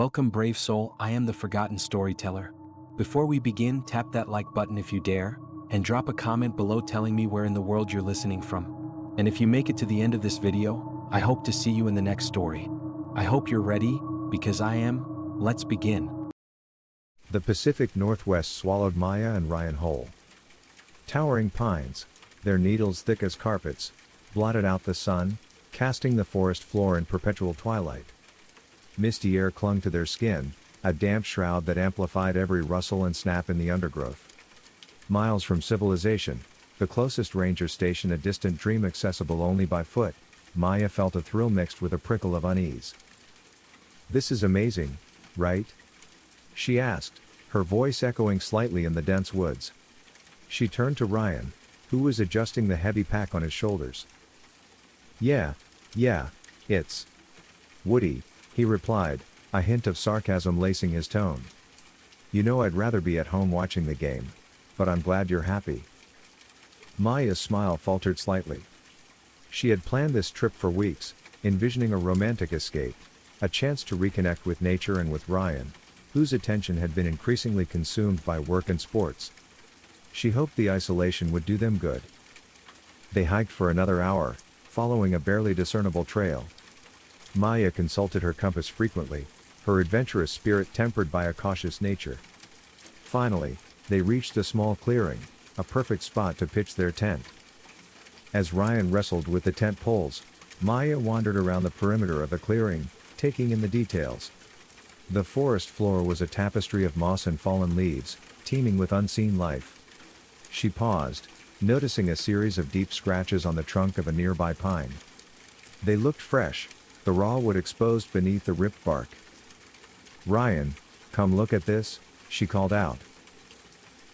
Welcome, brave soul, I am the forgotten storyteller. Before we begin, tap that like button if you dare, and drop a comment below telling me where in the world you're listening from. And if you make it to the end of this video, I hope to see you in the next story. I hope you're ready, because I am. Let's begin. The Pacific Northwest swallowed Maya and Ryan whole. Towering pines, their needles thick as carpets, blotted out the sun, casting the forest floor in perpetual twilight. Misty air clung to their skin, a damp shroud that amplified every rustle and snap in the undergrowth. Miles from civilization, the closest ranger station a distant dream accessible only by foot, Maya felt a thrill mixed with a prickle of unease. "This is amazing, right?" she asked, her voice echoing slightly in the dense woods. She turned to Ryan, who was adjusting the heavy pack on his shoulders. Yeah, it's woody," he replied, a hint of sarcasm lacing his tone. "You know I'd rather be at home watching the game. But I'm glad you're happy." Maya's smile faltered slightly. She had planned this trip for weeks, envisioning a romantic escape, a chance to reconnect with nature and with Ryan, whose attention had been increasingly consumed by work and sports. She hoped the isolation would do them good. They hiked for another hour, following a barely discernible trail. Maya consulted her compass frequently, her adventurous spirit tempered by a cautious nature. Finally, they reached a small clearing, a perfect spot to pitch their tent. As Ryan wrestled with the tent poles, Maya wandered around the perimeter of the clearing, taking in the details. The forest floor was a tapestry of moss and fallen leaves, teeming with unseen life. She paused, noticing a series of deep scratches on the trunk of a nearby pine. They looked fresh, the raw wood exposed beneath the ripped bark. "Ryan, come look at this," she called out.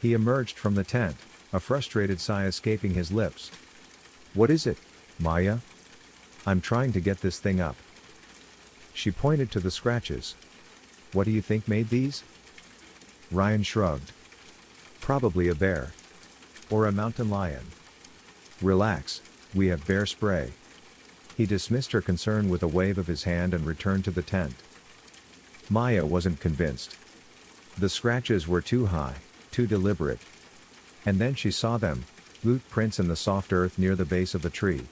He emerged from the tent, a frustrated sigh escaping his lips. "What is it, Maya?" "I'm trying to get this thing up." She pointed to the scratches. "What do you think made these?" Ryan shrugged. "Probably a bear. Or a mountain lion. Relax, we have bear spray." He dismissed her concern with a wave of his hand and returned to the tent. Maya wasn't convinced. The scratches were too high, too deliberate. And then she saw them, boot prints in the soft earth near the base of the tree.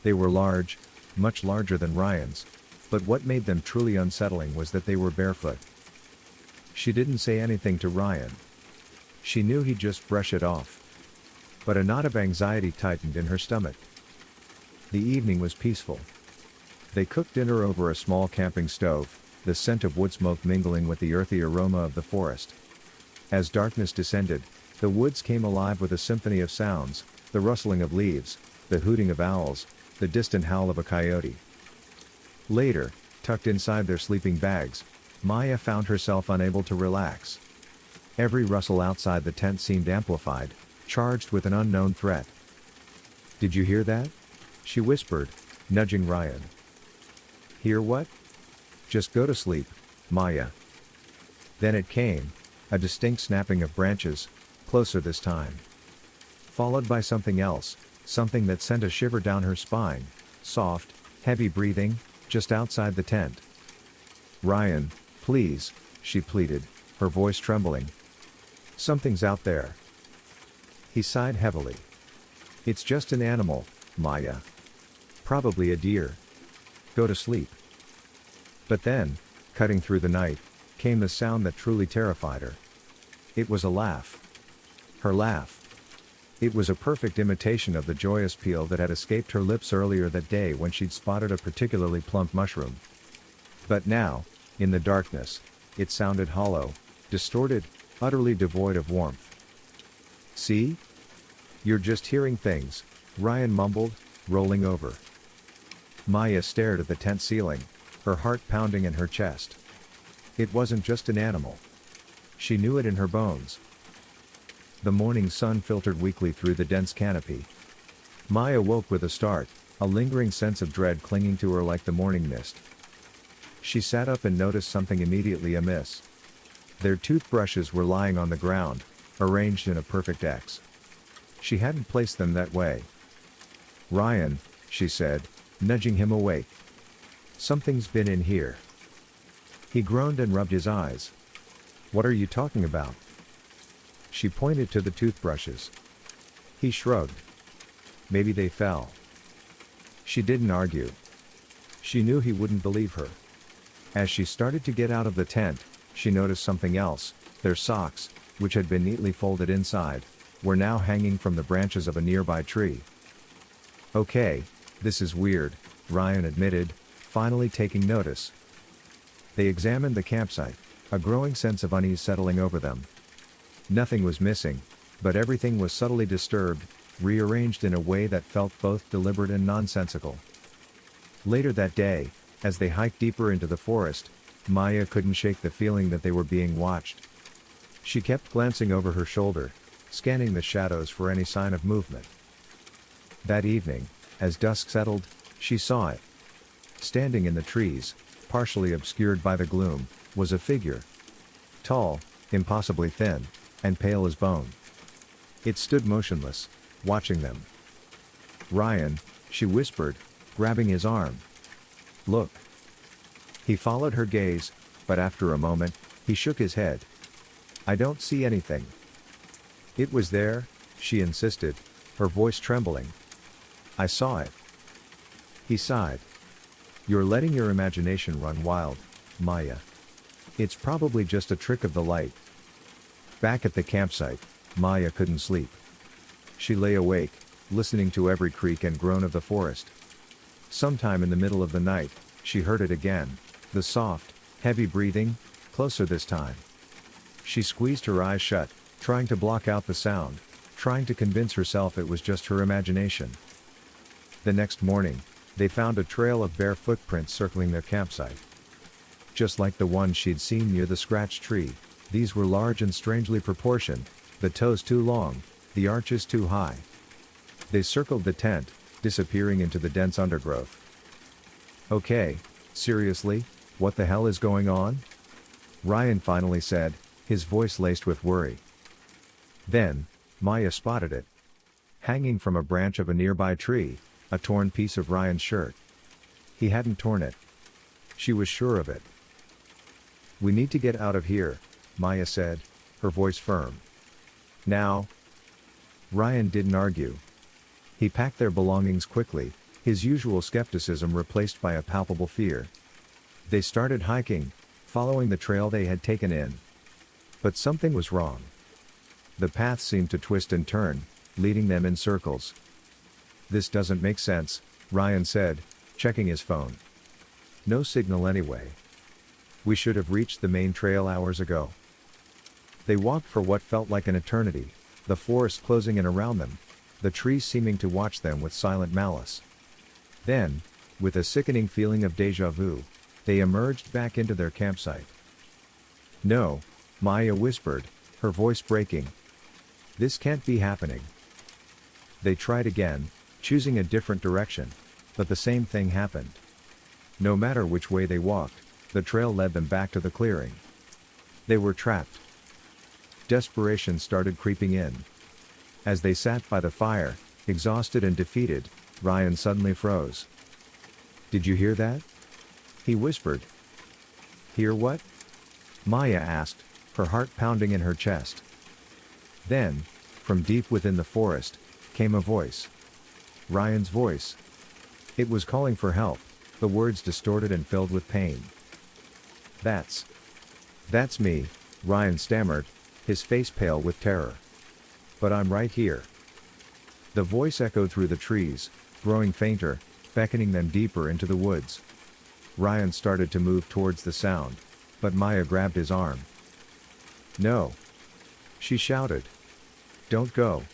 They were large, much larger than Ryan's, but what made them truly unsettling was that they were barefoot. She didn't say anything to Ryan. She knew he'd just brush it off. But a knot of anxiety tightened in her stomach. The evening was peaceful. They cooked dinner over a small camping stove, the scent of wood smoke mingling with the earthy aroma of the forest. As darkness descended, the woods came alive with a symphony of sounds, the rustling of leaves, the hooting of owls, the distant howl of a coyote. Later, tucked inside their sleeping bags, Maya found herself unable to relax. Every rustle outside the tent seemed amplified, charged with an unknown threat. "Did you hear that?" she whispered, nudging Ryan. "Hear what?" "Just go to sleep, Maya." Then it came, a distinct snapping of branches, closer this time. Followed by something else, something that sent a shiver down her spine, soft, heavy breathing, just outside the tent. "Ryan, please," she pleaded, her voice trembling. "Something's out there." He sighed heavily. "It's just an animal, Maya. Probably a deer. Go to sleep." But then, cutting through the night, came the sound that truly terrified her. It was a laugh. Her laugh. It was a perfect imitation of the joyous peal that had escaped her lips earlier that day when she'd spotted a particularly plump mushroom. But now, in the darkness, it sounded hollow, distorted, utterly devoid of warmth. "See? You're just hearing things," Ryan mumbled, rolling over. Maya stared at the tent ceiling, her heart pounding in her chest. It wasn't just an animal. She knew it in her bones. The morning sun filtered weakly through the dense canopy. Maya woke with a start, a lingering sense of dread clinging to her like the morning mist. She sat up and noticed something immediately amiss. Their toothbrushes were lying on the ground, arranged in a perfect X. She hadn't placed them that way. "Ryan," she said, nudging him awake. "Something's been in here." He groaned and rubbed his eyes. "What are you talking about?" She pointed to the toothbrushes. He shrugged. "Maybe they fell." She didn't argue. She knew he wouldn't believe her. As she started to get out of the tent, she noticed something else. Their socks, which had been neatly folded inside, were now hanging from the branches of a nearby tree. "Okay, this is weird," Ryan admitted, finally taking notice. They examined the campsite, a growing sense of unease settling over them. Nothing was missing, but everything was subtly disturbed, rearranged in a way that felt both deliberate and nonsensical. Later that day, as they hiked deeper into the forest, Maya couldn't shake the feeling that they were being watched. She kept glancing over her shoulder, scanning the shadows for any sign of movement. That evening, as dusk settled, she saw it. Standing in the trees, partially obscured by the gloom, was a figure. Tall, impossibly thin, and pale as bone. It stood motionless, watching them. "Ryan," she whispered, grabbing his arm. "Look." He followed her gaze, but after a moment, he shook his head. "I don't see anything." "It was there," she insisted, her voice trembling. "I saw it." He sighed. "You're letting your imagination run wild, Maya. It's probably just a trick of the light." Back at the campsite, Maya couldn't sleep. She lay awake, listening to every creak and groan of the forest. Sometime in the middle of the night, she heard it again, the soft, heavy breathing, closer this time. She squeezed her eyes shut, trying to block out the sound, trying to convince herself it was just her imagination. The next morning, they found a trail of bare footprints circling their campsite. Just like the one she'd seen near the scratched tree, these were large and strangely proportioned, the toes too long, the arches too high. They circled the tent, disappearing into the dense undergrowth. "Okay, seriously, what the hell is going on?" Ryan finally said, his voice laced with worry. Then, Maya spotted it. Hanging from a branch of a nearby tree, a torn piece of Ryan's shirt. He hadn't torn it. She was sure of it. "We need to get out of here," Maya said, her voice firm. "Now." Ryan didn't argue. He packed their belongings quickly, his usual skepticism replaced by a palpable fear. They started hiking, following the trail they had taken in. But something was wrong. The path seemed to twist and turn, leading them in circles. "This doesn't make sense," Ryan said, checking his phone. "No signal anyway. We should have reached the main trail hours ago." They walked for what felt like an eternity, the forest closing in around them, the trees seeming to watch them with silent malice. Then, with a sickening feeling of déjà vu, they emerged back into their campsite. "No," Maya whispered, her voice breaking. "This can't be happening." They tried again, choosing a different direction, but the same thing happened. No matter which way they walked, the trail led them back to the clearing. They were trapped. Desperation started creeping in. As they sat by the fire, exhausted and defeated, Ryan suddenly froze. "Did you hear that?" he whispered. "Hear what?" Maya asked, her heart pounding in her chest. Then, from deep within the forest, came a voice. Ryan's voice. It was calling for help, the words distorted and filled with pain. That's me," Ryan stammered, his face pale with terror. "But I'm right here." The voice echoed through the trees, growing fainter, beckoning them deeper into the woods. Ryan started to move towards the sound, but Maya grabbed his arm. "No!" she shouted. "Don't go.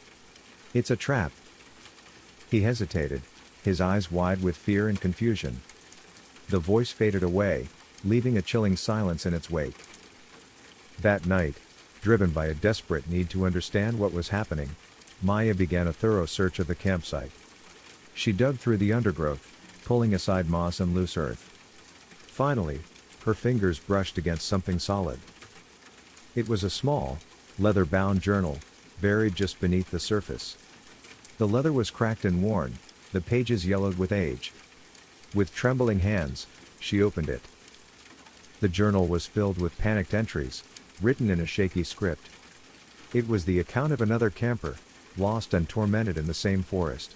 It's a trap." He hesitated, his eyes wide with fear and confusion. The voice faded away, leaving a chilling silence in its wake. That night, driven by a desperate need to understand what was happening, Maya began a thorough search of the campsite. She dug through the undergrowth, pulling aside moss and loose earth. Finally, her fingers brushed against something solid. It was a small, leather-bound journal, buried just beneath the surface. The leather was cracked and worn, the pages yellowed with age. With trembling hands, she opened it. The journal was filled with panicked entries, written in a shaky script. It was the account of another camper, lost and tormented in the same forest.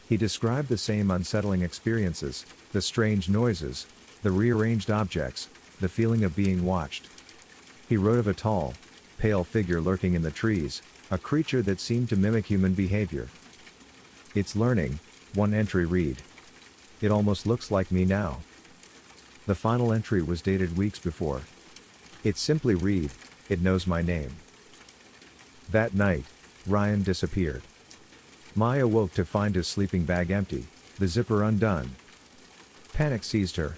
He described the same unsettling experiences, the strange noises, the rearranged objects, the feeling of being watched. He wrote of a tall, pale figure lurking in the trees, a creature that seemed to mimic human behavior. "It's learning," one entry read. "It almost looks like me now." The final entry was dated weeks before. It simply read, "It knows my name." That night, Ryan disappeared. Maya woke to find his sleeping bag empty, the zipper undone. Panic seized her.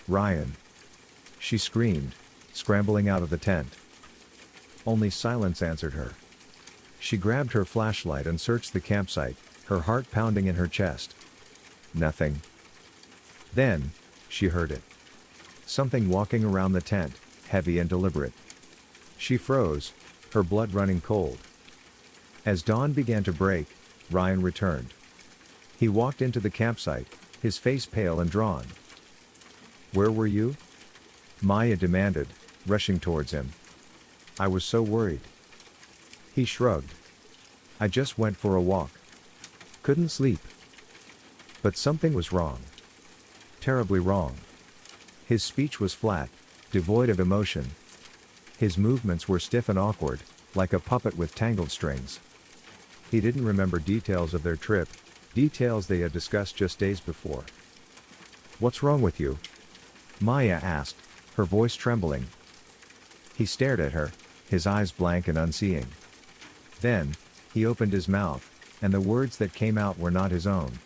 "Ryan!" she screamed, scrambling out of the tent. Only silence answered her. She grabbed her flashlight and searched the campsite, her heart pounding in her chest. Nothing. Then, she heard it. Something walking around the tent, heavy and deliberate. She froze, her blood running cold. As dawn began to break, Ryan returned. He walked into the campsite, his face pale and drawn. "Where were you?" Maya demanded, rushing towards him. "I was so worried." He shrugged. "I just went for a walk. Couldn't sleep." But something was wrong. Terribly wrong. His speech was flat, devoid of emotion. His movements were stiff and awkward, like a puppet with tangled strings. He didn't remember details of their trip, details they had discussed just days before. "What's wrong with you?" Maya asked, her voice trembling. He stared at her, his eyes blank and unseeing. Then, he opened his mouth, and the words that came out were not his own.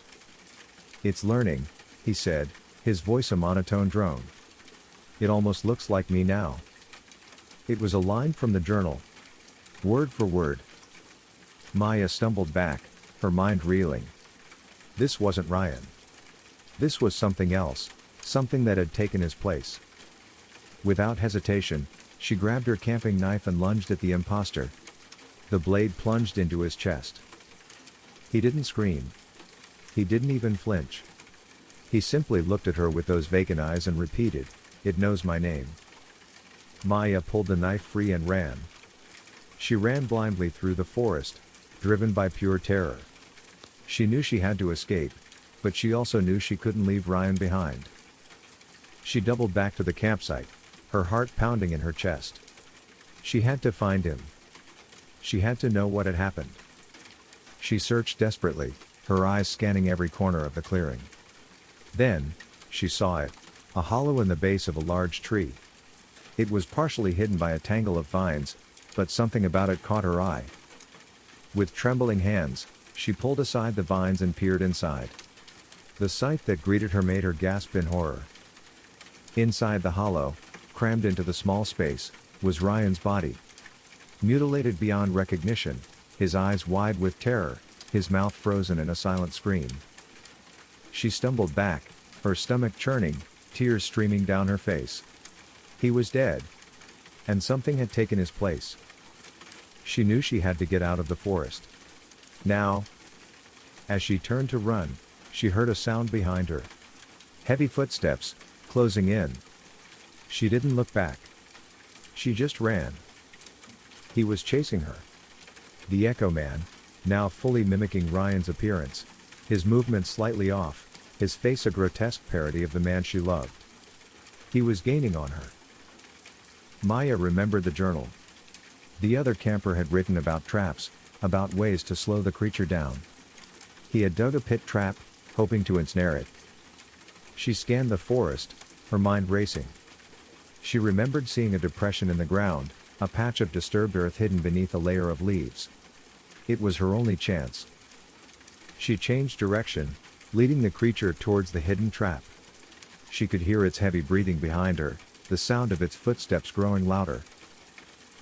"It's learning," he said, his voice a monotone drone. "It almost looks like me now." It was a line from the journal. Word for word. Maya stumbled back, her mind reeling. This wasn't Ryan. This was something else, something that had taken his place. Without hesitation, she grabbed her camping knife and lunged at the imposter. The blade plunged into his chest. He didn't scream. He didn't even flinch. He simply looked at her with those vacant eyes and repeated, "It knows my name." Maya pulled the knife free and ran. She ran blindly through the forest, driven by pure terror. She knew she had to escape, but she also knew she couldn't leave Ryan behind. She doubled back to the campsite, her heart pounding in her chest. She had to find him. She had to know what had happened. She searched desperately, her eyes scanning every corner of the clearing. Then, she saw it, a hollow in the base of a large tree. It was partially hidden by a tangle of vines, but something about it caught her eye. With trembling hands, she pulled aside the vines and peered inside. The sight that greeted her made her gasp in horror. Inside the hollow, crammed into the small space, was Ryan's body. Mutilated beyond recognition, his eyes wide with terror, his mouth frozen in a silent scream. She stumbled back, her stomach churning, tears streaming down her face. He was dead. And something had taken his place. She knew she had to get out of the forest. Now. As she turned to run, she heard a sound behind her. Heavy footsteps, closing in. She didn't look back. She just ran. He was chasing her. The Echo Man, now fully mimicking Ryan's appearance, his movements slightly off, his face a grotesque parody of the man she loved. He was gaining on her. Maya remembered the journal. The other camper had written about traps, about ways to slow the creature down. He had dug a pit trap, hoping to ensnare it. She scanned the forest, her mind racing. She remembered seeing a depression in the ground, a patch of disturbed earth hidden beneath a layer of leaves. It was her only chance. She changed direction, leading the creature towards the hidden trap. She could hear its heavy breathing behind her, the sound of its footsteps growing louder.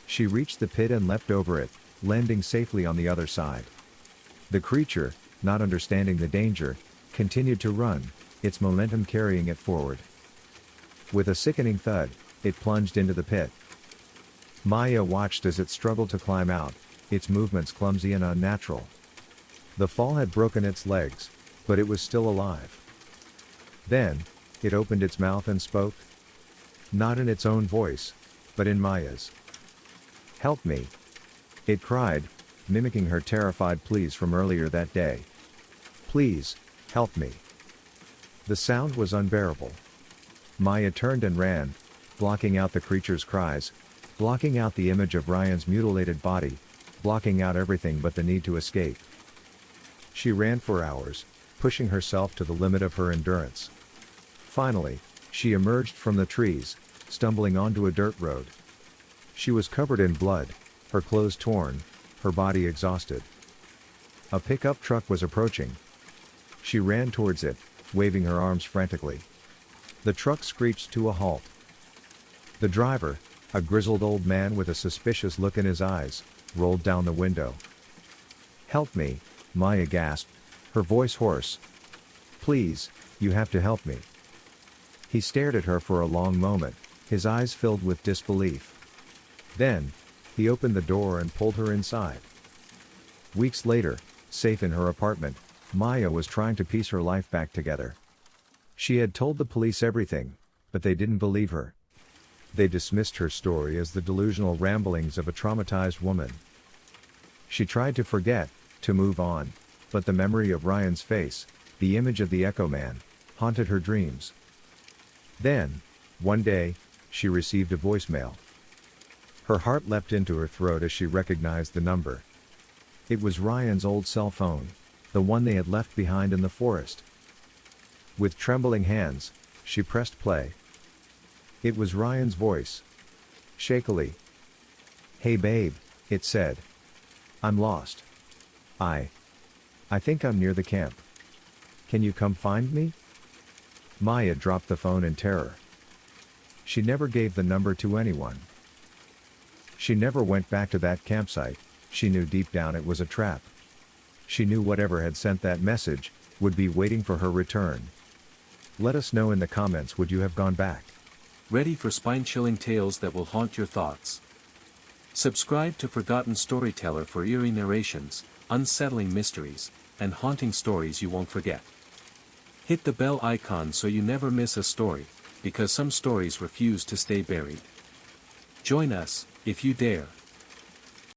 She reached the pit and leapt over it, landing safely on the other side. The creature, not understanding the danger, continued to run, its momentum carrying it forward. With a sickening thud, it plunged into the pit. Maya watched as it struggled to climb out, its movements clumsy and unnatural. The fall had broken its legs, but it was still alive. Then, it opened its mouth and spoke. Not in its own voice, but in Maya's. "Help me!" it cried, mimicking her terrified pleas from earlier that day. "Please, help me." The sound was unbearable. Maya turned and ran, blocking out the creature's cries, blocking out the image of Ryan's mutilated body, blocking out everything but the need to escape. She ran for hours, pushing herself to the limit of her endurance. Finally, she emerged from the trees, stumbling onto a dirt road. She was covered in blood, her clothes torn, her body exhausted. A pickup truck was approaching. She ran towards it, waving her arms frantically. The truck screeched to a halt. The driver, a grizzled old man with a suspicious look in his eyes, rolled down the window. "Help me," Maya gasped, her voice hoarse. "Please, you have to help me." He stared at her for a long moment, his eyes filled with disbelief. Then, he opened the door and pulled her inside. Weeks later, safe in her apartment, Maya was trying to piece her life back together. She had told the police everything, but they didn't believe her. They dismissed her story as the delusional ramblings of a traumatized woman. She tried to forget, to move on, but the memory of Ryan's face, the image of the Echo Man, haunted her dreams. Then, one day, she received a voicemail. Her heart leapt into her throat as she recognized the number. It was Ryan's old cell phone, the one they had left behind in the forest. With trembling hands, she pressed play. It was Ryan's voice. Shakily. "Hey babe," it said. "I'm lost. I think I'm near the camp. Can you come find me?" Maya dropped the phone in terror. She never gave the number to anyone. She never went back to that campsite. She knew deep down it was a trap. She knew whatever had sent that message would be waiting for her return. Let us know in the comments, would you have gone back? Ready for spine-chilling tales that will haunt your thoughts? Subscribe to Forgotten Storyteller for eerie narrations, unsettling mysteries, and haunting stories you won't forget. Hit the bell icon so you never miss a story, because some stories refuse to stay buried. Join us, if you dare.